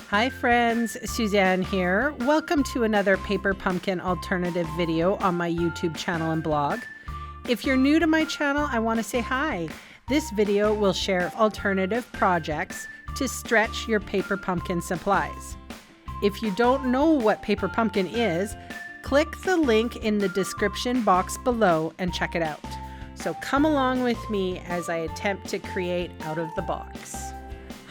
Hi friends, Suzanne here. Welcome to another paper pumpkin alternative video on my YouTube channel and blog. If you're new to my channel, I want to say hi. This video will share alternative projects to stretch your paper pumpkin supplies. If you don't know what paper pumpkin is, click the link in the description box below and check it out. So come along with me as I attempt to create out of the box.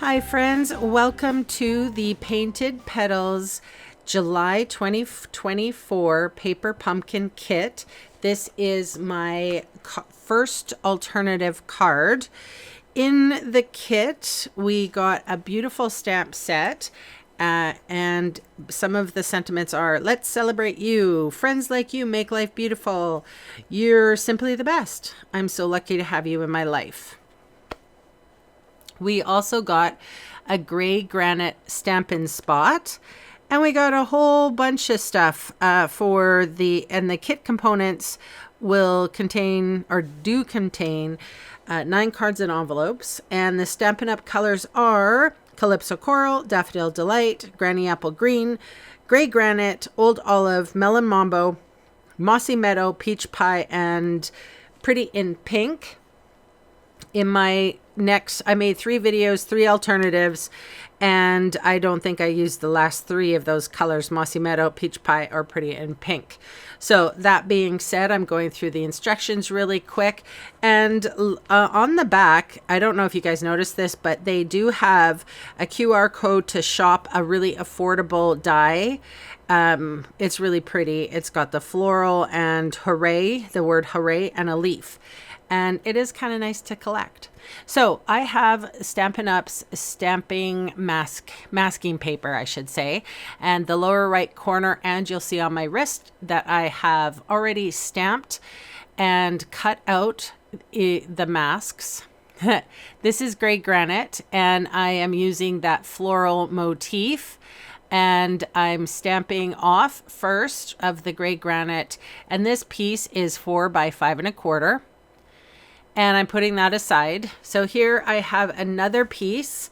Hi friends, welcome to the Painted Petals July 2024 Paper Pumpkin Kit. This is my first alternative card. In the kit, we got a beautiful stamp set and some of the sentiments are, let's celebrate you, friends like you make life beautiful, you're simply the best, I'm so lucky to have you in my life. We also got a gray granite Stampin' Spot, and we got a whole bunch of stuff for the kit components will contain or do contain 9 cards and envelopes, and the Stampin' Up colors are Calypso Coral, Daffodil Delight, Granny Apple Green, Gray Granite, Old Olive, Melon Mambo, Mossy Meadow, Peach Pie, and Pretty in Pink. In my next, I made 3 videos, 3 alternatives, and I don't think I used the last 3 of those colors, Mossy Meadow, Peach Pie, or Pretty in Pink. So that being said, I'm going through the instructions really quick. And on the back, I don't know if you guys noticed this, but they do have a QR code to shop a really affordable die. It's really pretty. It's got the floral and hooray, the word hooray, and a leaf. And it is kind of nice to collect. So I have Stampin' Up's masking paper, I should say, and the lower right corner, and you'll see on my wrist that I have already stamped and cut out the masks. This is gray granite, and I am using that floral motif. And I'm stamping off first of the gray granite, and this piece is 4 by 5 1/4. And I'm putting that aside. So here I have another piece.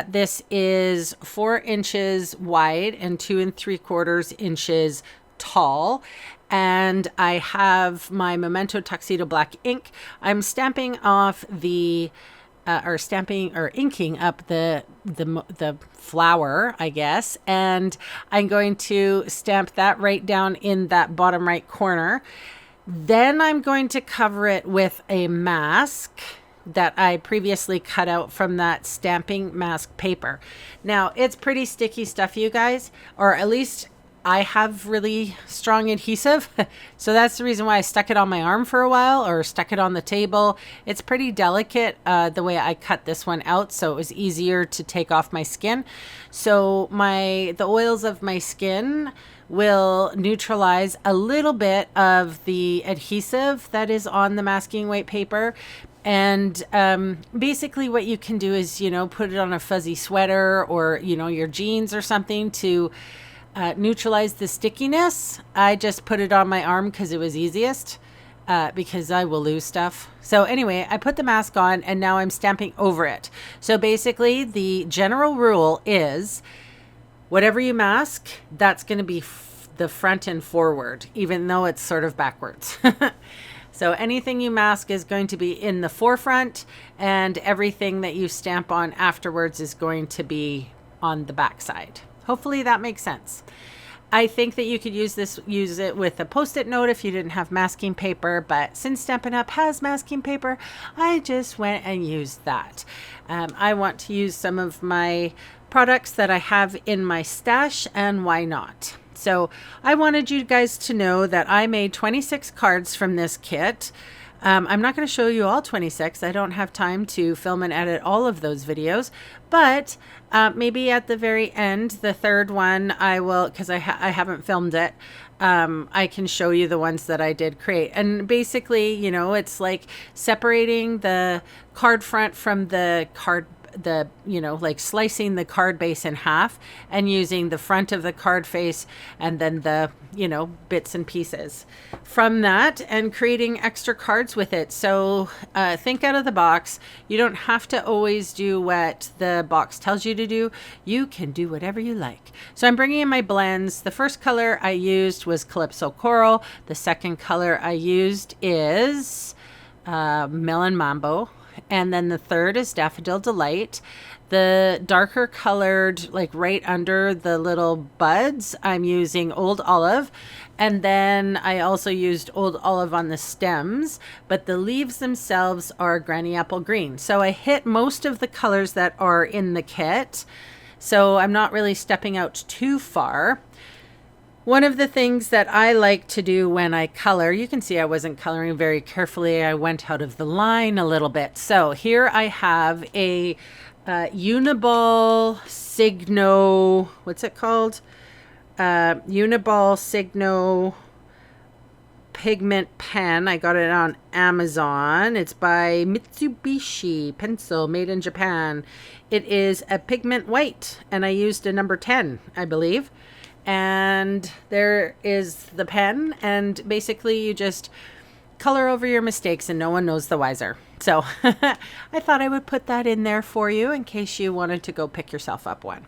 This is 4 inches wide and 2 3/4 inches tall. And I have my Memento Tuxedo Black ink. I'm stamping off the, inking up the flower, I guess. And I'm going to stamp that right down in that bottom right corner. Then I'm going to cover it with a mask that I previously cut out from that stamping mask paper. Now, it's pretty sticky stuff, you guys, or at least I have really strong adhesive. So that's the reason why I stuck it on my arm for a while or stuck it on the table. It's pretty delicate the way I cut this one out, so it was easier to take off my skin. So the oils of my skin will neutralize a little bit of the adhesive that is on the masking weight paper. And basically what you can do is, put it on a fuzzy sweater or, your jeans or something to neutralize the stickiness. I just put it on my arm because it was easiest because I will lose stuff. So anyway, I put the mask on and now I'm stamping over it. So basically the general rule is whatever you mask, that's going to be the front and forward, even though it's sort of backwards. So anything you mask is going to be in the forefront, and everything that you stamp on afterwards is going to be on the back side. Hopefully that makes sense. I think that you could use it with a Post-it note if you didn't have masking paper, but since Stampin' Up has masking paper, I just went and used that. I want to use some of my products that I have in my stash, and why not? So I wanted you guys to know that I made 26 cards from this kit. I'm not going to show you all 26. I don't have time to film and edit all of those videos, but maybe at the very end, the third one, I will, because I haven't filmed it. I can show you the ones that I did create. And basically, it's like separating the card front from the card you know, like slicing the card base in half and using the front of the card face and then the, you know, bits and pieces from that and creating extra cards with it. So think out of the box. You don't have to always do what the box tells you to do. You can do whatever you like. So I'm bringing in my blends. The first color I used was Calypso Coral. The second color I used is Melon Mambo. And then the third is Daffodil Delight. The darker colored, like right under the little buds, I'm using Old Olive. And then I also used Old Olive on the stems, but the leaves themselves are Granny Apple Green. So I hit most of the colors that are in the kit. So I'm not really stepping out too far. One of the things that I like to do when I color, you can see I wasn't coloring very carefully. I went out of the line a little bit. So here I have a Uniball Signo, what's it called? Uniball Signo pigment pen. I got it on Amazon. It's by Mitsubishi Pencil, made in Japan. It is a pigment white, and I used a number 10, I believe. And there is the pen, and basically you just color over your mistakes and no one knows the wiser. So I thought I would put that in there for you in case you wanted to go pick yourself up one.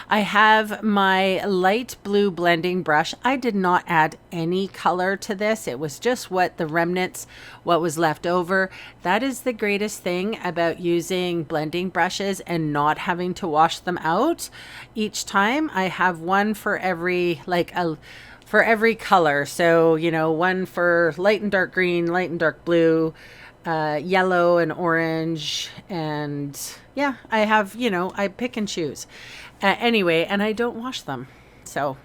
I have my light blue blending brush. I did not add any color to this. It was just what the remnants, what was left over. That is the greatest thing about using blending brushes and not having to wash them out each time. I have one for every, for every color. So, you know, one for light and dark green, light and dark blue, yellow and orange, and yeah, I have, you know, I pick and choose anyway, and I don't wash them. So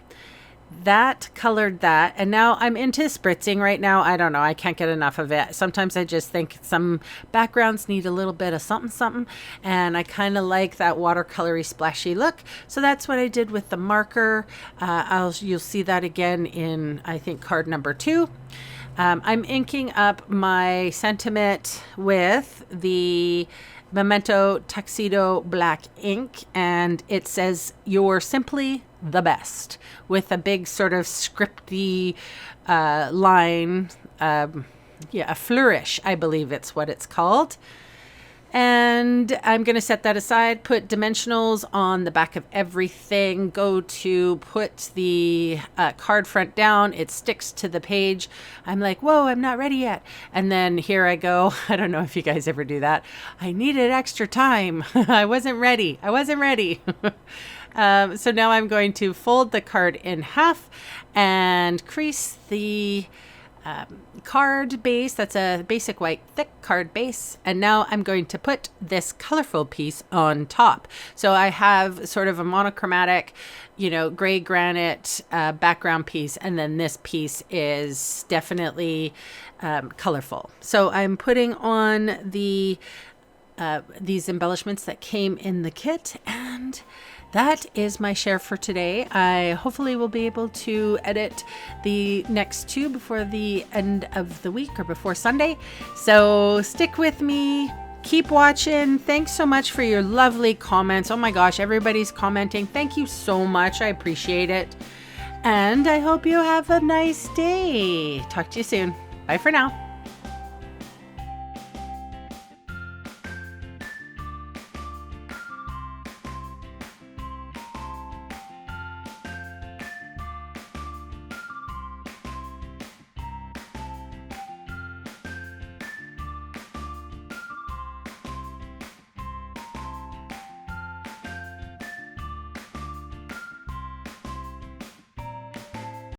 that colored that, and now I'm into spritzing right now. I don't know, I can't get enough of it. Sometimes I just think some backgrounds need a little bit of something, and I kind of like that watercolory splashy look. So that's what I did with the marker. You'll see that again in, I think, card number 2. I'm inking up my sentiment with the Memento Tuxedo black ink, and it says, "You're simply the best," with a big sort of scripty line. A flourish, I believe it's what it's called. And I'm going to set that aside, put dimensionals on the back of everything, go to put the card front down. It sticks to the page. I'm like, whoa, I'm not ready yet. And then here I go. I don't know if you guys ever do that. I needed extra time. I wasn't ready. So now I'm going to fold the card in half and crease the card base. That's a basic white thick card base, and now I'm going to put this colorful piece on top. So I have sort of a monochromatic, you know, gray granite background piece, and then this piece is definitely colorful. So I'm putting on the these embellishments that came in the kit, and that is my share for today. I hopefully will be able to edit the next 2 before the end of the week or before Sunday. So stick with me. Keep watching. Thanks so much for your lovely comments. Oh my gosh, everybody's commenting. Thank you so much. I appreciate it. And I hope you have a nice day. Talk to you soon. Bye for now.